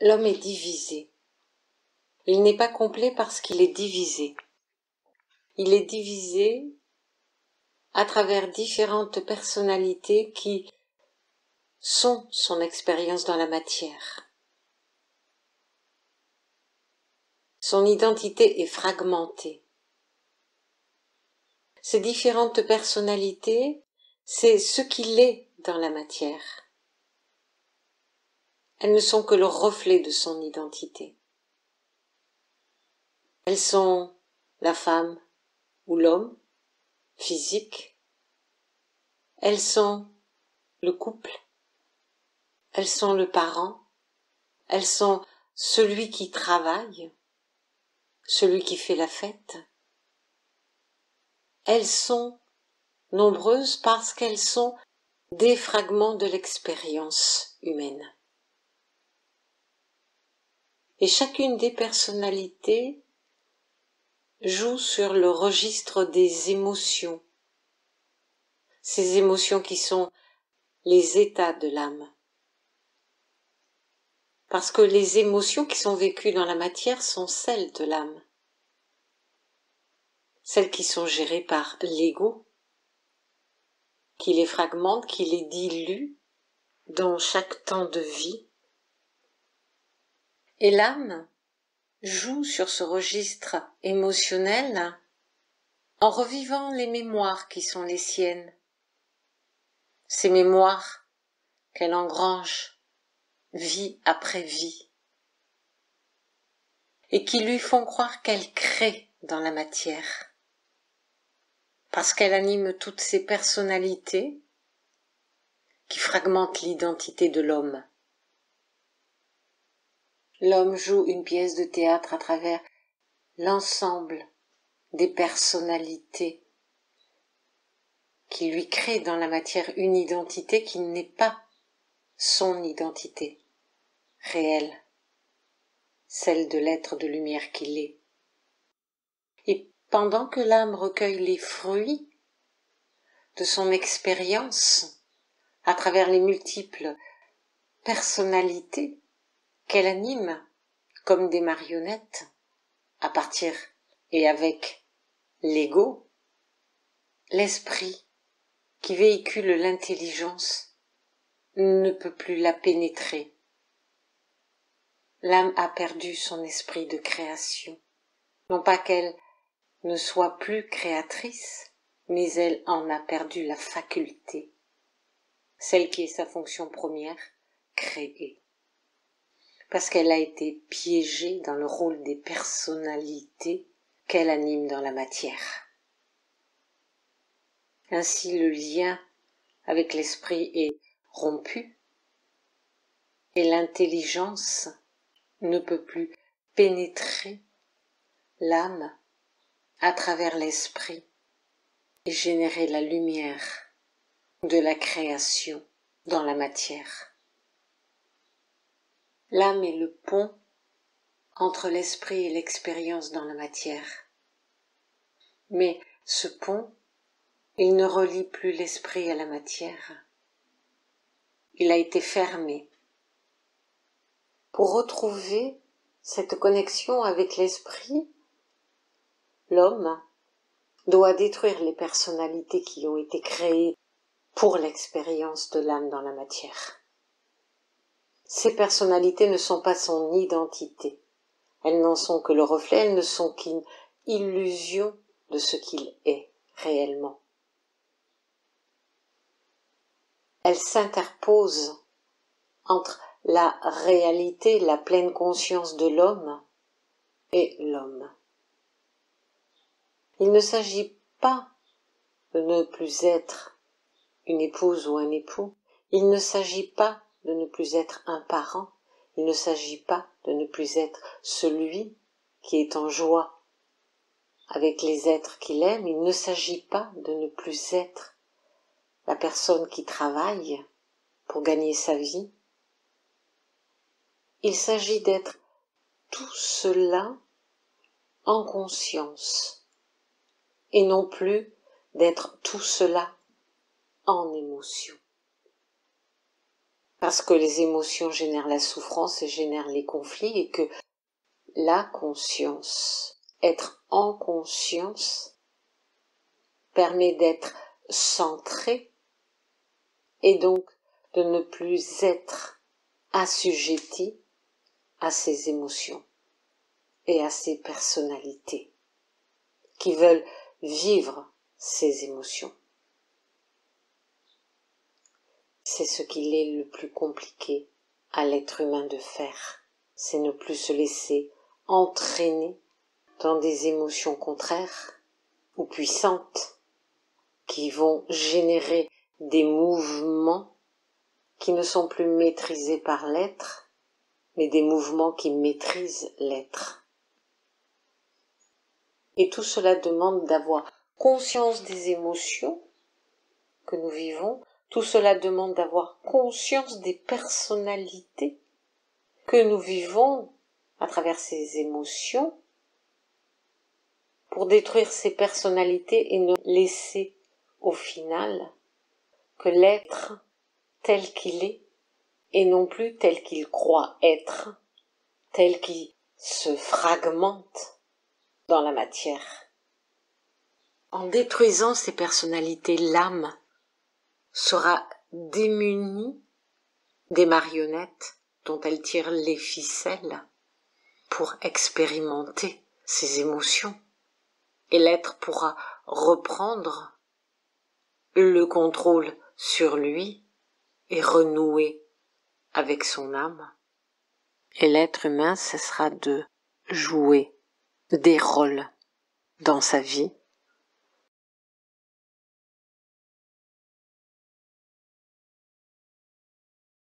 L'homme est divisé. Il n'est pas complet parce qu'il est divisé. Il est divisé à travers différentes personnalités qui sont son expérience dans la matière. Son identité est fragmentée. Ces différentes personnalités, c'est ce qu'il est dans la matière. Elles ne sont que le reflet de son identité. Elles sont la femme ou l'homme, physique. Elles sont le couple. Elles sont le parent. Elles sont celui qui travaille, celui qui fait la fête. Elles sont nombreuses parce qu'elles sont des fragments de l'expérience humaine. Et chacune des personnalités joue sur le registre des émotions, ces émotions qui sont les états de l'âme. Parce que les émotions qui sont vécues dans la matière sont celles de l'âme, celles qui sont gérées par l'ego, qui les fragmente, qui les dilue dans chaque temps de vie. Et l'âme joue sur ce registre émotionnel en revivant les mémoires qui sont les siennes, ces mémoires qu'elle engrange vie après vie et qui lui font croire qu'elle crée dans la matière parce qu'elle anime toutes ces personnalités qui fragmentent l'identité de l'homme. L'homme joue une pièce de théâtre à travers l'ensemble des personnalités qui lui créent dans la matière une identité qui n'est pas son identité réelle, celle de l'être de lumière qu'il est. Et pendant que l'âme recueille les fruits de son expérience à travers les multiples personnalités qu'elle anime comme des marionnettes à partir et avec l'ego, l'esprit qui véhicule l'intelligence ne peut plus la pénétrer. L'âme a perdu son esprit de création. Non pas qu'elle ne soit plus créatrice, mais elle en a perdu la faculté, celle qui est sa fonction première, créer. Parce qu'elle a été piégée dans le rôle des personnalités qu'elle anime dans la matière. Ainsi le lien avec l'esprit est rompu et l'intelligence ne peut plus pénétrer l'âme à travers l'esprit et générer la lumière de la création dans la matière. L'âme est le pont entre l'esprit et l'expérience dans la matière. Mais ce pont, il ne relie plus l'esprit à la matière. Il a été fermé. Pour retrouver cette connexion avec l'esprit, l'homme doit détruire les personnalités qui ont été créées pour l'expérience de l'âme dans la matière. Ces personnalités ne sont pas son identité. Elles n'en sont que le reflet, elles ne sont qu'une illusion de ce qu'il est réellement. Elles s'interposent entre la réalité, la pleine conscience de l'homme et l'homme. Il ne s'agit pas de ne plus être une épouse ou un époux, il ne s'agit pas de ne plus être un parent, il ne s'agit pas de ne plus être celui qui est en joie avec les êtres qu'il aime, il ne s'agit pas de ne plus être la personne qui travaille pour gagner sa vie. Il s'agit d'être tout cela en conscience et non plus d'être tout cela en émotion. parce que les émotions génèrent la souffrance et génèrent les conflits, et que la conscience, être en conscience, permet d'être centré et donc de ne plus être assujetti à ces émotions et à ces personnalités qui veulent vivre ces émotions. C'est ce qu'il est le plus compliqué à l'être humain de faire, c'est ne plus se laisser entraîner dans des émotions contraires ou puissantes qui vont générer des mouvements qui ne sont plus maîtrisés par l'être, mais des mouvements qui maîtrisent l'être. Et tout cela demande d'avoir conscience des émotions que nous vivons, tout cela demande d'avoir conscience des personnalités que nous vivons à travers ces émotions, pour détruire ces personnalités et ne laisser au final que l'être tel qu'il est et non plus tel qu'il croit être, tel qu'il se fragmente dans la matière. En détruisant ces personnalités, l'âme sera démunie des marionnettes dont elle tire les ficelles pour expérimenter ses émotions. Et l'être pourra reprendre le contrôle sur lui et renouer avec son âme. Et l'être humain cessera de jouer des rôles dans sa vie